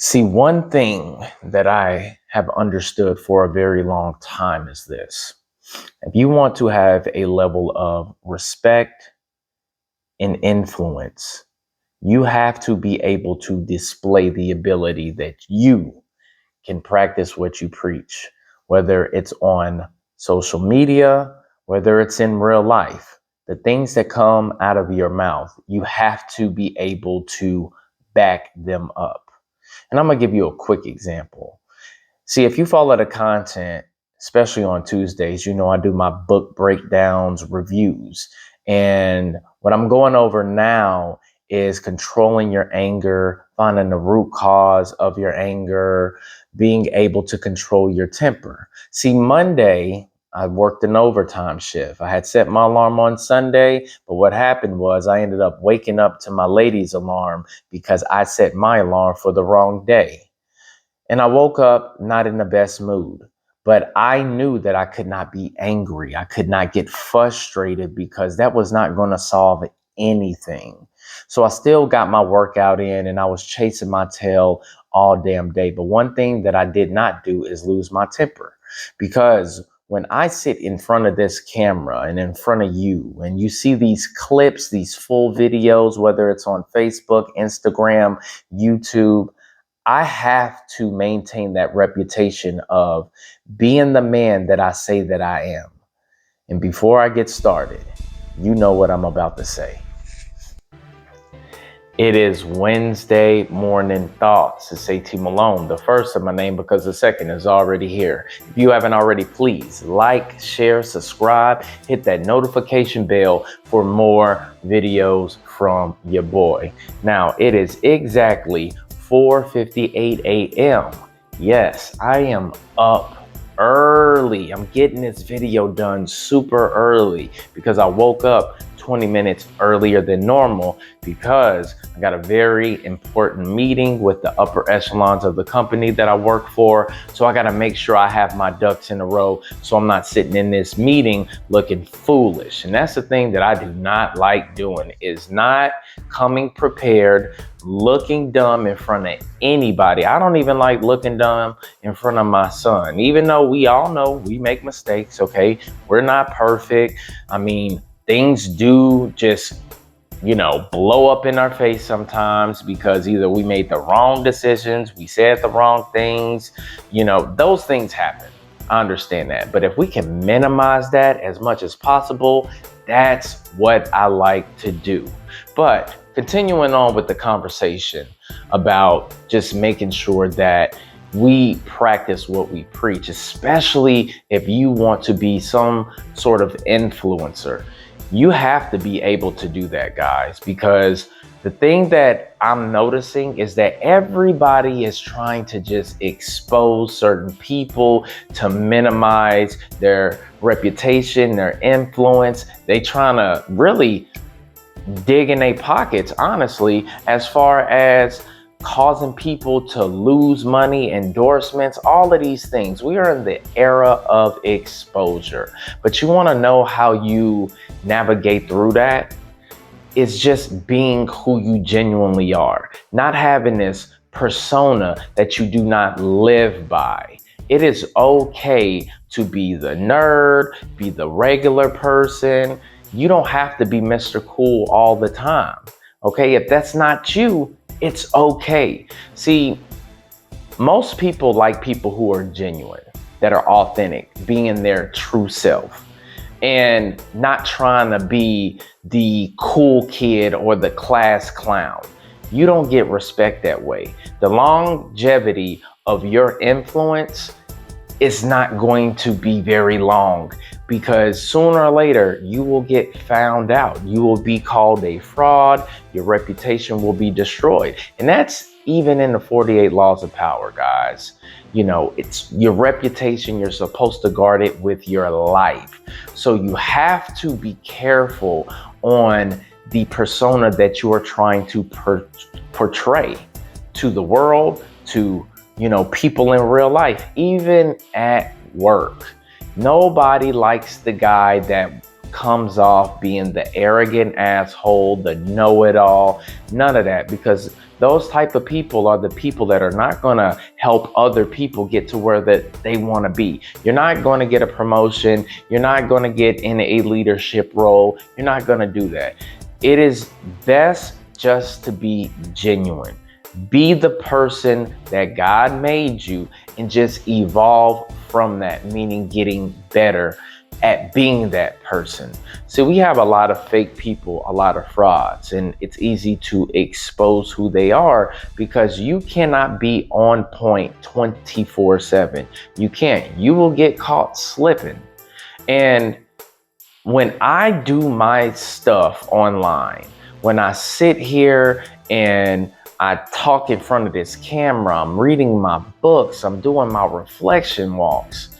See, one thing that I have understood for a very long time is this. If you want to have a level of respect and influence, you have to be able to display the ability that you can practice what you preach, whether it's on social media, whether it's in real life. The things that come out of your mouth, you have to be able to back them up. And I'm going to give you a quick example. See, if you follow the content, especially on Tuesdays, you know I do my book breakdowns, reviews. And what I'm going over now is controlling your anger, finding the root cause of your anger, being able to control your temper. See, Monday, I worked an overtime shift. I had set my alarm on Sunday, but what happened was I ended up waking up to my lady's alarm because I set my alarm for the wrong day. And I woke up not in the best mood, but I knew that I could not be angry. I could not get frustrated because that was not going to solve anything. So I still got my workout in and I was chasing my tail all damn day. But one thing that I did not do is lose my temper, because when I sit in front of this camera and in front of you and you see these clips, these full videos, whether it's on Facebook, Instagram, YouTube, I have to maintain that reputation of being the man that I say that I am. And before I get started, you know what I'm about to say. It is Wednesday morning thoughts. It's AT Malone, the first of my name because the second is already here. If you haven't already, please like, share, subscribe, hit that notification bell for more videos from your boy. Now, it is exactly 4:58 a.m. Yes, I am up early. I'm getting this video done super early because I woke up 20 minutes earlier than normal because I got a very important meeting with the upper echelons of the company that I work for. So I got to make sure I have my ducks in a row so I'm not sitting in this meeting looking foolish. And that's the thing that I do not like doing, is not coming prepared, looking dumb in front of anybody. I don't even like looking dumb in front of my son, even though we all know we make mistakes. Okay, we're not perfect. I mean, things do just, blow up in our face sometimes because either we made the wrong decisions, we said the wrong things, those things happen. I understand that. But if we can minimize that as much as possible, that's what I like to do. But continuing on with the conversation about just making sure that we practice what we preach, especially if you want to be some sort of influencer. You have to be able to do that, guys, because the thing that I'm noticing is that everybody is trying to just expose certain people to minimize their reputation, their influence. They trying to really dig in their pockets, honestly, as far as causing people to lose money, endorsements, all of these things. We are in the era of exposure. But you want to know how you navigate through that? It's just being who you genuinely are, not having this persona that you do not live by. It is okay to be the nerd, be the regular person. You don't have to be Mr. Cool all the time. Okay, if that's not you, it's okay. See, most people like people who are genuine, that are authentic, being their true self, and not trying to be the cool kid or the class clown. You don't get respect that way. The longevity of your influence is not going to be very long, because sooner or later you will get found out. You will be called a fraud. Your reputation will be destroyed. And that's even in the 48 laws of power, guys. It's your reputation. You're supposed to guard it with your life. So you have to be careful on the persona that you are trying to portray to the world, to people in real life, even at work. Nobody likes the guy that comes off being the arrogant asshole, the know-it-all, none of that, because Those type of people are the people that are not going to help other people get to where that they want to be. You're not going to get a promotion. You're not going to get in a leadership role. You're not going to do that. It is best just to be genuine. Be the person that God made you and just evolve from that, meaning getting better at being that person. So we have a lot of fake people, a lot of frauds, and it's easy to expose who they are because you cannot be on point 24/7. You can't. You will get caught slipping. And when I do my stuff online, when I sit here and I talk in front of this camera, I'm reading my books, I'm doing my reflection walks,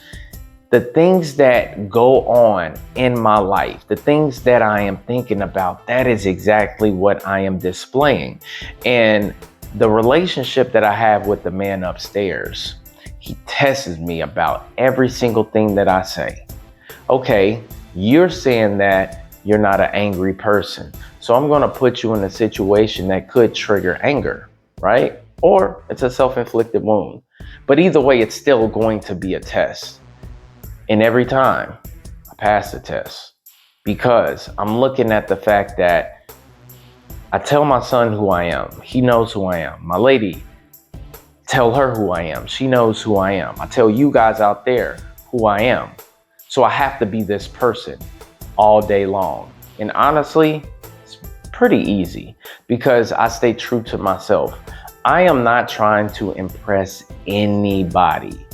the things that go on in my life, the things that I am thinking about, that is exactly what I am displaying. And the relationship that I have with the man upstairs, he tests me about every single thing that I say. Okay, you're saying that you're not an angry person. So I'm going to put you in a situation that could trigger anger, right? Or it's a self-inflicted wound. But either way, it's still going to be a test. And every time I pass the test because I'm looking at the fact that I tell my son who I am. He knows who I am. My lady, tell her who I am. She knows who I am. I tell you guys out there who I am. So I have to be this person all day long. And honestly, it's pretty easy because I stay true to myself. I am not trying to impress anybody.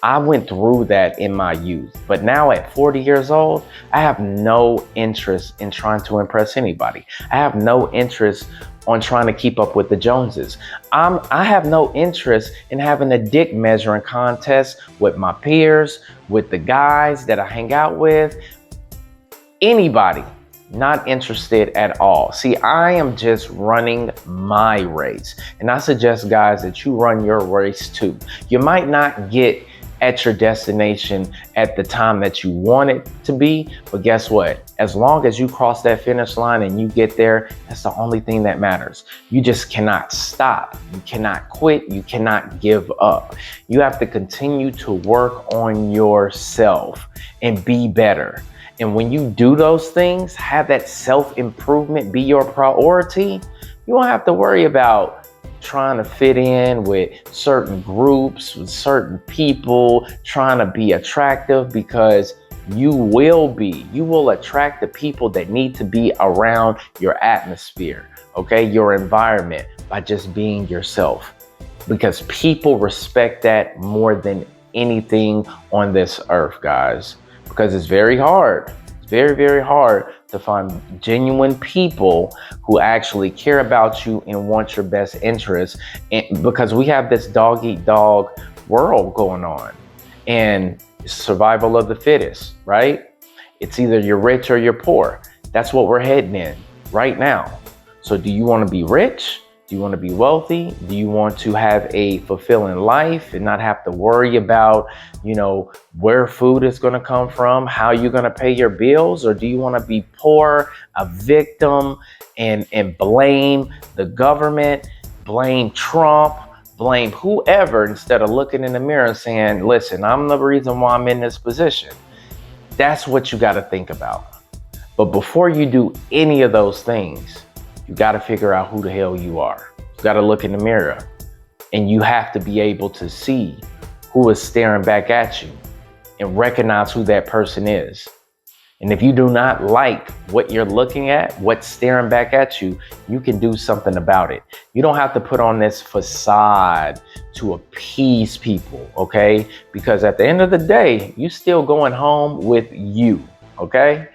I went through that in my youth, but now at 40 years old, I have no interest in trying to impress anybody. I have no interest on trying to keep up with the Joneses. I have no interest in having a dick measuring contest with my peers, with the guys that I hang out with, anybody. Not interested at all. See, I am just running my race. And I suggest, guys, that you run your race too. You might not get at your destination at the time that you want it to be, but guess what? As long as you cross that finish line and you get there, that's the only thing that matters. You just cannot stop. You cannot quit. You cannot give up. You have to continue to work on yourself and be better. And when you do those things, have that self-improvement be your priority, you won't have to worry about trying to fit in with certain groups, with certain people, trying to be attractive, because you will attract the people that need to be around your atmosphere, okay, your environment, by just being yourself. Because people respect that more than anything on this earth, guys. Because it's very hard. It's very, very hard to find genuine people who actually care about you and want your best interests. And because we have this dog eat dog world going on, and survival of the fittest, right? It's either you're rich or you're poor. That's what we're heading in right now. So do you want to be rich? Do you want to be wealthy? Do you want to have a fulfilling life and not have to worry about, where food is going to come from, how you're going to pay your bills? Or do you want to be poor, a victim, and blame the government, blame Trump, blame whoever, instead of looking in the mirror and saying, listen, I'm the reason why I'm in this position? That's what you got to think about. But before you do any of those things, you got to figure out who the hell you are. You got to look in the mirror, and you have to be able to see who is staring back at you and recognize who that person is. And if you do not like what you're looking at, what's staring back at you, you can do something about it. You don't have to put on this facade to appease people, okay? Because at the end of the day, you still going home with you, okay?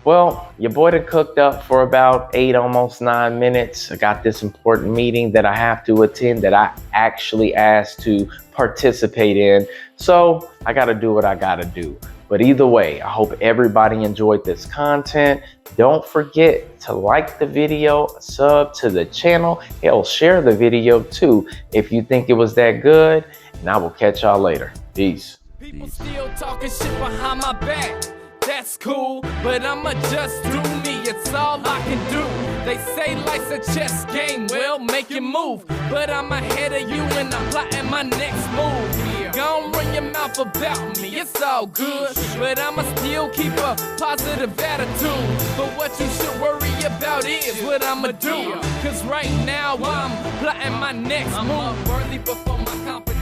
Well, your boy done cooked up for about 8, almost 9 minutes. I got this important meeting that I have to attend that I actually asked to participate in. So I got to do what I got to do. But either way, I hope everybody enjoyed this content. Don't forget to like the video, sub to the channel. Hell, share the video too if you think it was that good. And I will catch y'all later. Peace. People still talking shit behind my back. That's cool, but I'ma just do me. it's all I can do. They say life's a chess game, well, make your move. But I'm ahead of you and I'm plotting my next move. Gon' run your mouth about me, it's all good. But I'ma still keep a positive attitude. But what you should worry about is what I'ma do. Cause right now I'm plotting my next move. I'm worthy before my competition.